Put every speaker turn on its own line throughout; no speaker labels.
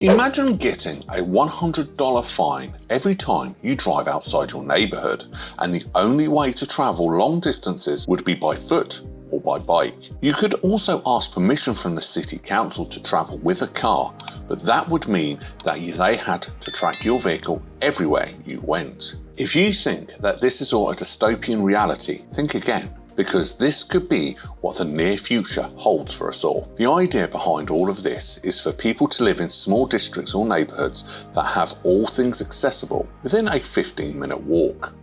Imagine getting a $100 fine every time you drive outside your neighborhood, and the only way to travel long distances would be by foot or by bike. You could also ask permission from the city council to travel with a car, but that would mean that they had to track your vehicle everywhere you went. If you think that this is all a dystopian reality, think again, because this could be what the near future holds for us all. The idea behind all of this is for people to live in small districts or neighbourhoods that have all things accessible within a 15-minute walk.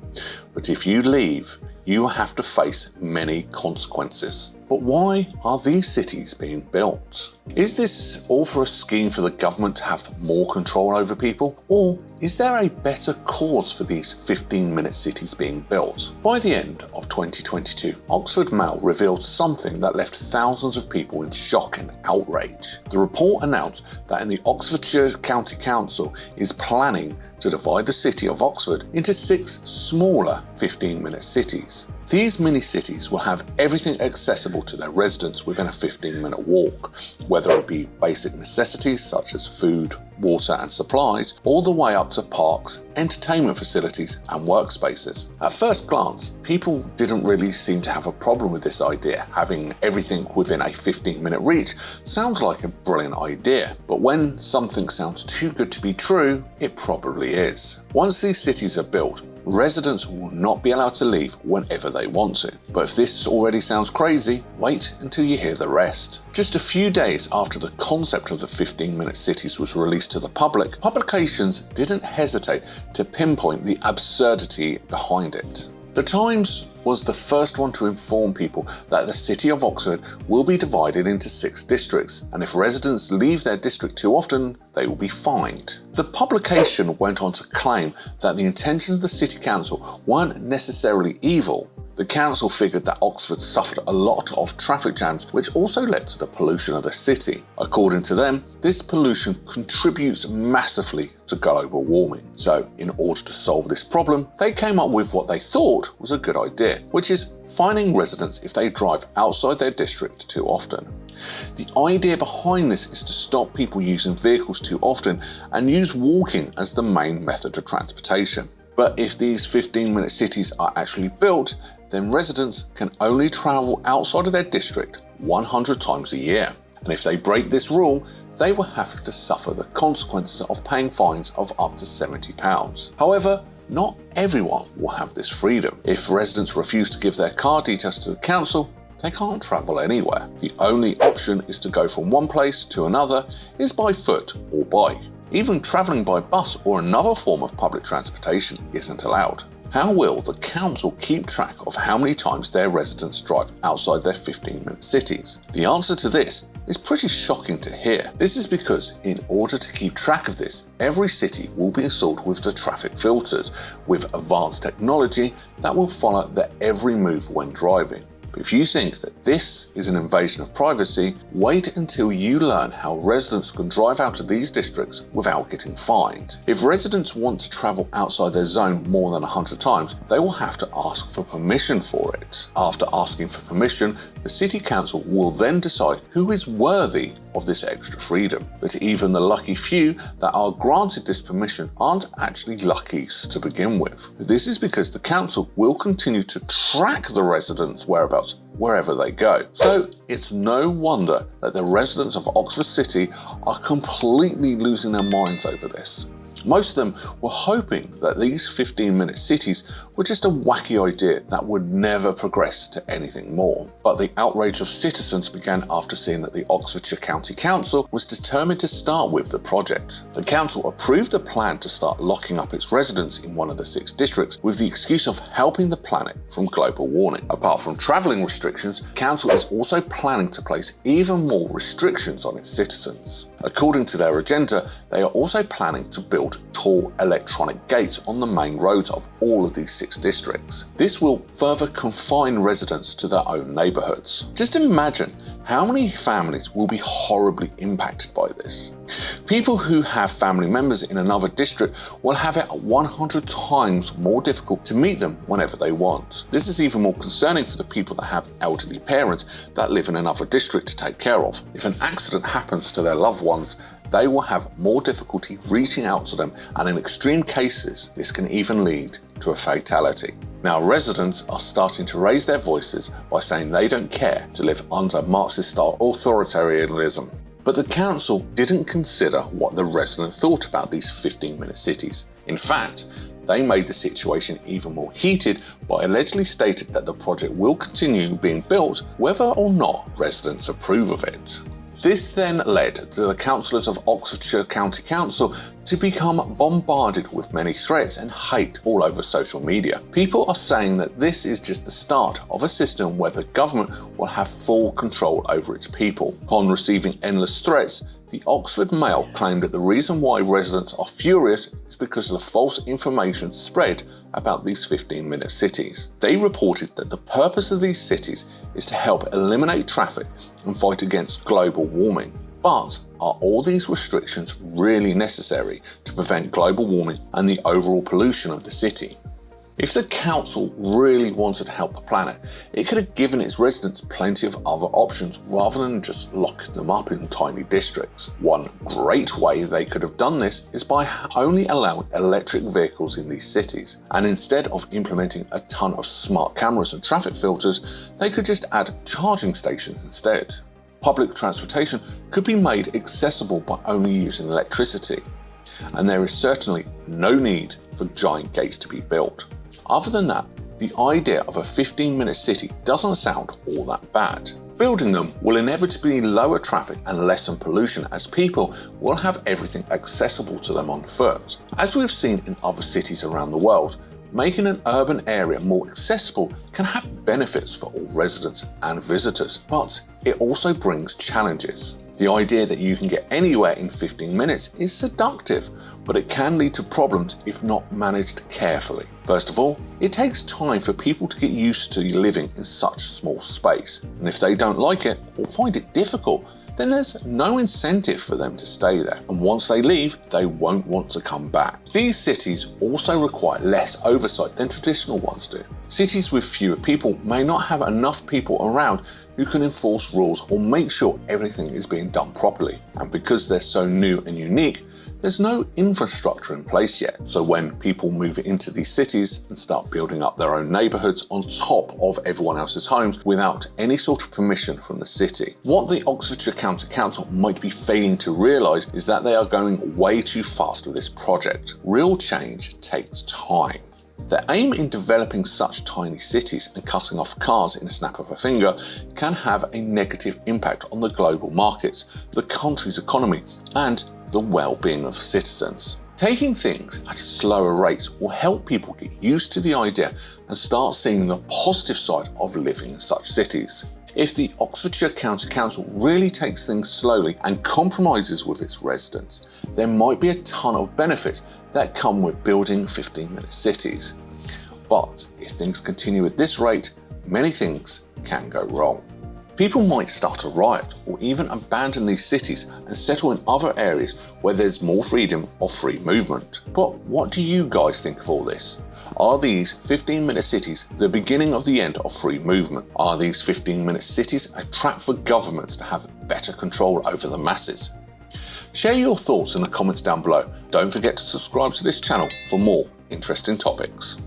But if you leave, you have to face many consequences. But why are these cities being built? Is this all for a scheme for the government to have more control over people? Or is there a better cause for these 15-minute cities being built? By the end of 2022, Oxford Mail revealed something that left thousands of people in shock and outrage. The report announced that in the Oxfordshire County Council is planning to divide the city of Oxford into 6 smaller 15-minute cities. These mini-cities will have everything accessible to their residents within a 15-minute walk, whether it be basic necessities such as food, water and supplies, all the way up to parks, entertainment facilities and workspaces. At first glance, people didn't really seem to have a problem with this idea. Having everything within a 15-minute reach sounds like a brilliant idea, but when something sounds too good to be true, it probably is. Once these cities are built, residents will not be allowed to leave whenever they want to. But if this already sounds crazy, wait until you hear the rest. Just a few days after the concept of the 15-minute cities was released to the public, publications didn't hesitate to pinpoint the absurdity behind it. The Times was the first one to inform people that the city of Oxford will be divided into 6 districts, and if residents leave their district too often, they will be fined. The publication went on to claim that the intentions of the city council weren't necessarily evil. The council figured that Oxford suffered a lot of traffic jams, which also led to the pollution of the city. According to them, this pollution contributes massively to global warming. So, in order to solve this problem, they came up with what they thought was a good idea, which is fining residents if they drive outside their district too often. The idea behind this is to stop people using vehicles too often and use walking as the main method of transportation. But if these 15-minute cities are actually built, then residents can only travel outside of their district 100 times a year. And if they break this rule, they will have to suffer the consequences of paying fines of up to £70. However, not everyone will have this freedom. If residents refuse to give their car details to the council, they can't travel anywhere. The only option is to go from one place to another is by foot or bike. Even travelling by bus or another form of public transportation isn't allowed. How will the council keep track of how many times their residents drive outside their 15-minute cities? The answer to this is pretty shocking to hear. This is because in order to keep track of this, every city will be installed with the traffic filters with advanced technology that will follow their every move when driving. If you think that this is an invasion of privacy, wait until you learn how residents can drive out of these districts without getting fined. If residents want to travel outside their zone more than 100 times, they will have to ask for permission for it. After asking for permission, the city council will then decide who is worthy of this extra freedom. But even the lucky few that are granted this permission aren't actually luckies to begin with. This is because the council will continue to track the residents' whereabouts wherever they go. So it's no wonder that the residents of Oxford City are completely losing their minds over this. Most of them were hoping that these 15-minute cities were just a wacky idea that would never progress to anything more. But the outrage of citizens began after seeing that the Oxfordshire County Council was determined to start with the project. The council approved the plan to start locking up its residents in one of the 6 districts with the excuse of helping the planet from global warming. Apart from travelling restrictions, the council is also planning to place even more restrictions on its citizens. According to their agenda, they are also planning to build tall electronic gates on the main roads of all of these 6 districts. This will further confine residents to their own neighbourhoods. Just imagine How many families will be horribly impacted by this? People who have family members in another district will have it 100 times more difficult to meet them whenever they want. This is even more concerning for the people that have elderly parents that live in another district to take care of. If an accident happens to their loved ones, they will have more difficulty reaching out to them, and in extreme cases, this can even lead to a fatality. Now, residents are starting to raise their voices by saying they don't care to live under Marxist-style authoritarianism. But the council didn't consider what the residents thought about these 15-minute cities. In fact, they made the situation even more heated by allegedly stating that the project will continue being built whether or not residents approve of it. This then led to the councillors of Oxfordshire County Council to become bombarded with many threats and hate all over social media. People are saying that this is just the start of a system where the government will have full control over its people. Upon receiving endless threats, the Oxford Mail claimed that the reason why residents are furious is because of the false information spread about these 15-minute cities. They reported that the purpose of these cities is to help eliminate traffic and fight against global warming. But are all these restrictions really necessary to prevent global warming and the overall pollution of the city? If the council really wanted to help the planet, it could have given its residents plenty of other options rather than just locking them up in tiny districts. One great way they could have done this is by only allowing electric vehicles in these cities, and instead of implementing a ton of smart cameras and traffic filters, they could just add charging stations instead. Public transportation could be made accessible by only using electricity, and there is certainly no need for giant gates to be built. Other than that, the idea of a 15-minute city doesn't sound all that bad. Building them will inevitably lower traffic and lessen pollution, as people will have everything accessible to them on foot. As we've seen in other cities around the world, making an urban area more accessible can have benefits for all residents and visitors, but it also brings challenges. The idea that you can get anywhere in 15 minutes is seductive, but it can lead to problems if not managed carefully. First of all, it takes time for people to get used to living in such small space, and if they don't like it or find it difficult, then there's no incentive for them to stay there, and once they leave, they won't want to come back. These cities also require less oversight than traditional ones do. Cities with fewer people may not have enough people around who can enforce rules or make sure everything is being done properly. And because they're so new and unique, there's no infrastructure in place yet. So when people move into these cities and start building up their own neighbourhoods on top of everyone else's homes without any sort of permission from the city, what the Oxfordshire County Council might be failing to realise is that they are going way too fast with this project. Real change takes time. Their aim in developing such tiny cities and cutting off cars in a snap of a finger can have a negative impact on the global markets, the country's economy, and the well-being of citizens. Taking things at a slower rate will help people get used to the idea and start seeing the positive side of living in such cities. If the Oxfordshire County Council really takes things slowly and compromises with its residents, there might be a ton of benefits that come with building 15-minute cities. But if things continue at this rate, many things can go wrong. People might start a riot or even abandon these cities and settle in other areas where there's more freedom of free movement. But what do you guys think of all this? Are these 15-minute cities the beginning of the end of free movement? Are these 15-minute cities a trap for governments to have better control over the masses? Share your thoughts in the comments down below. Don't forget to subscribe to this channel for more interesting topics.